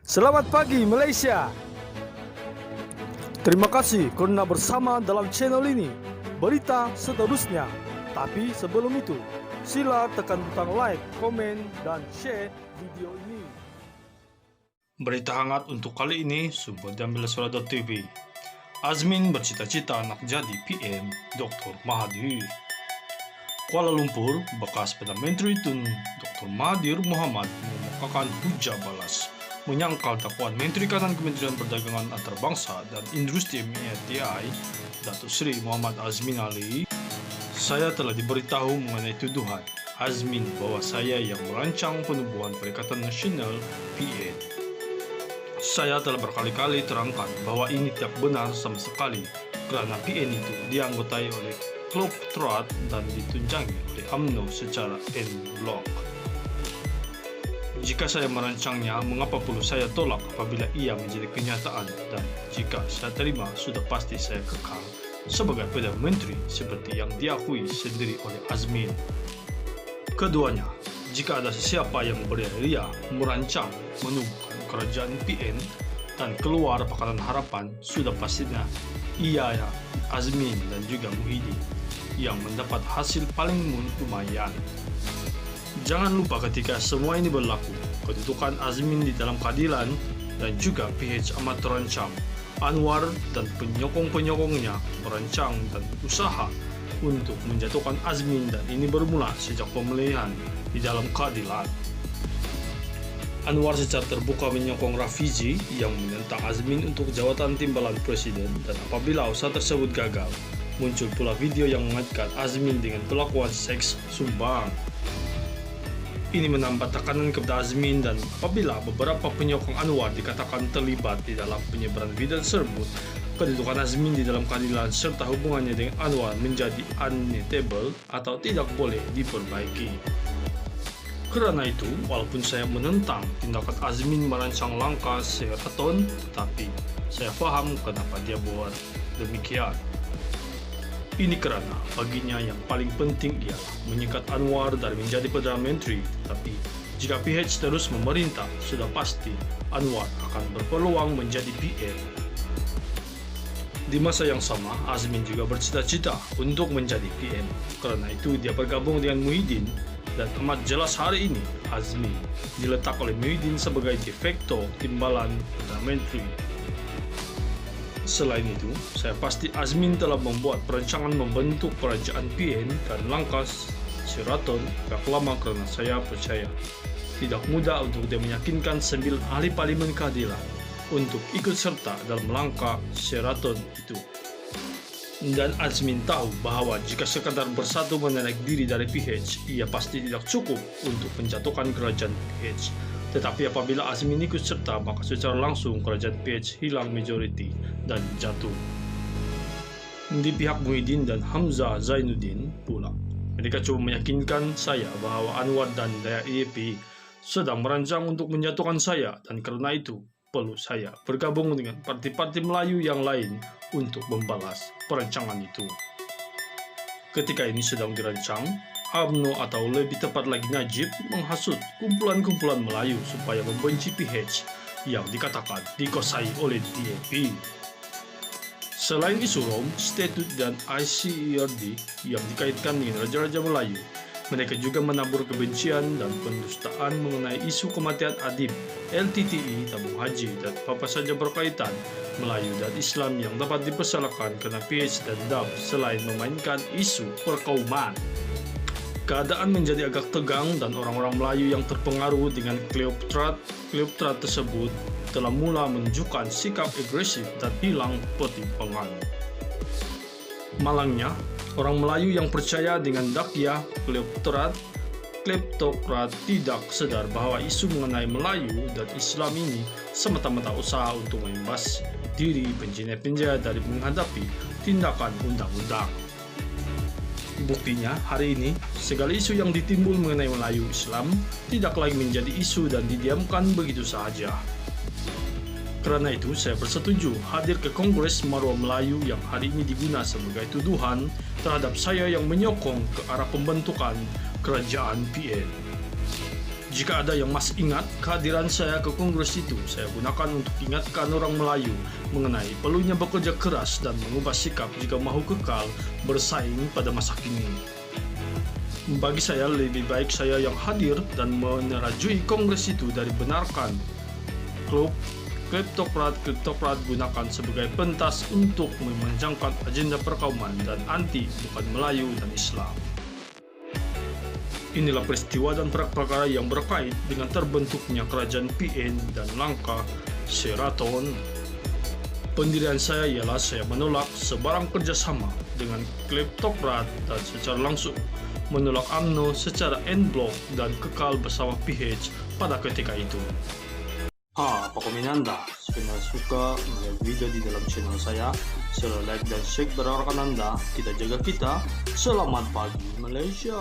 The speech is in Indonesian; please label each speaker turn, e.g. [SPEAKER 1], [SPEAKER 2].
[SPEAKER 1] Selamat pagi Malaysia. Terima kasih karena bersama dalam channel ini. Berita seterusnya. Tapi sebelum itu, sila tekan butang like, komen, dan share video ini. Berita hangat untuk kali ini sumber diambil Suara.tv. Azmin bercita-cita nak jadi PM Dr. Mahathir. Kuala Lumpur, bekas Perdana Menteri Tun Dr. Mahathir Mohamad mengemukakan hujah balas menyangkal dakwaan Menteri Kanan Kementerian Perdagangan Antarabangsa dan Industri (MITI) Datuk Seri Muhammad Azmin Ali. Saya telah diberitahu mengenai tuduhan Azmin bahwa saya yang merancang penubuhan Perikatan Nasional PN. Saya telah berkali-kali terangkan bahwa ini tidak benar sama sekali kerana PN itu dianggotai oleh klub terat dan ditunjangi oleh UMNO secara en bloc. Jika saya merancangnya, mengapa perlu saya tolak apabila ia menjadi kenyataan, dan jika saya terima, sudah pasti saya kekal sebagai Perdana Menteri seperti yang diakui sendiri oleh Azmin. Keduanya, jika ada sesiapa yang beria merancang menubuhkan kerajaan PN dan keluar Pakatan Harapan, sudah pastinya ia Azmin dan juga Muhyiddin yang mendapat hasil paling lumayan. Jangan lupa ketika semua ini berlaku, kedudukan Azmin di dalam keadilan dan juga PH amat terancam. Anwar dan penyokong-penyokongnya merancang dan usaha untuk menjatuhkan Azmin, dan ini bermula sejak pemilihan di dalam keadilan. Anwar secara terbuka menyokong Rafizi yang menentang Azmin untuk jawatan timbalan presiden, dan apabila usaha tersebut gagal, muncul pula video yang mengaitkan Azmin dengan pelakuan seks sumbang. Ini menambah tekanan kepada Azmin, dan apabila beberapa penyokong Anwar dikatakan terlibat di dalam penyebaran video tersebut, kedudukan Azmin di dalam keadilan serta hubungannya dengan Anwar menjadi untenable atau tidak boleh diperbaiki. Kerana itu, walaupun saya menentang tindakan Azmin merancang langkah Sheraton, tetapi saya faham kenapa dia buat demikian. Ini kerana baginya yang paling penting ialah menyikat Anwar dari menjadi Perdana Menteri. Tapi jika PH terus memerintah, sudah pasti Anwar akan berpeluang menjadi PM. Di masa yang sama, Azmin juga bercita-cita untuk menjadi PM. Kerana itu dia bergabung dengan Muhyiddin, dan amat jelas hari ini Azmin diletak oleh Muhyiddin sebagai de facto timbalan Perdana Menteri. Selain itu, saya pasti Azmin telah membuat perancangan membentuk kerajaan PN dan langkah Sheraton agak lama, kerana saya percaya tidak mudah untuk dia meyakinkan 9 ahli parlimen keadilan untuk ikut serta dalam langkah Sheraton itu. Dan Azmin tahu bahawa jika sekadar bersatu menarik diri dari PH, ia pasti tidak cukup untuk menjatuhkan kerajaan PH. Tetapi apabila Azmin ikut serta, maka secara langsung kerajaan PH hilang majoriti dan jatuh. Di pihak Muhyiddin dan Hamzah Zainuddin pula, mereka coba meyakinkan saya bahawa Anwar dan Daya EAP sedang merancang untuk menjatuhkan saya, dan kerana itu perlu saya bergabung dengan parti-parti Melayu yang lain untuk membalas perancangan itu. Ketika ini sedang dirancang, UMNO atau lebih tepat lagi Najib menghasut kumpulan-kumpulan Melayu supaya membenci PH yang dikatakan dikuasai oleh DAP. Selain isu Rom, statut dan ICERD yang dikaitkan dengan Raja-Raja Melayu, mereka juga menabur kebencian dan pendustaan mengenai isu kematian Adib, LTTE, tabung haji, dan apa saja berkaitan Melayu dan Islam yang dapat dipersalahkan kerana PH dan DAP selain memainkan isu perkauman. Keadaan menjadi agak tegang, dan orang-orang Melayu yang terpengaruh dengan kleoptrat tersebut telah mula menunjukkan sikap agresif dan hilang pertimbangan. Malangnya, orang Melayu yang percaya dengan dakwah kleptokrat tidak sadar bahawa isu mengenai Melayu dan Islam ini semata-mata usaha untuk membebas diri penjara-penjara dari menghadapi tindakan undang-undang. Buktinya, hari ini, segala isu yang ditimbul mengenai Melayu Islam tidak lagi menjadi isu dan didiamkan begitu sahaja. Kerana itu, saya bersetuju hadir ke Kongres Maruah Melayu yang hari ini diguna sebagai tuduhan terhadap saya yang menyokong ke arah pembentukan kerajaan PN. Jika ada yang masih ingat kehadiran saya ke kongres itu, saya gunakan untuk ingatkan orang Melayu mengenai perlunya bekerja keras dan mengubah sikap jika mahu kekal bersaing pada masa kini. Bagi saya, lebih baik saya yang hadir dan menerajui kongres itu dari benarkan klub kleptokrat gunakan sebagai pentas untuk memanjangkan agenda perkauman dan anti bukan Melayu dan Islam. Inilah peristiwa dan perkara yang berkait dengan terbentuknya kerajaan PN dan langkah Sheraton. Pendirian saya ialah saya menolak sebarang kerjasama dengan kleptokrat dan secara langsung menolak UMNO secara en bloc dan kekal bersama PH pada ketika itu. Apa komen Anda? Jika suka melihat video di dalam channel saya, sila like dan share bareng rekan Anda. Kita jaga kita. Selamat pagi Malaysia.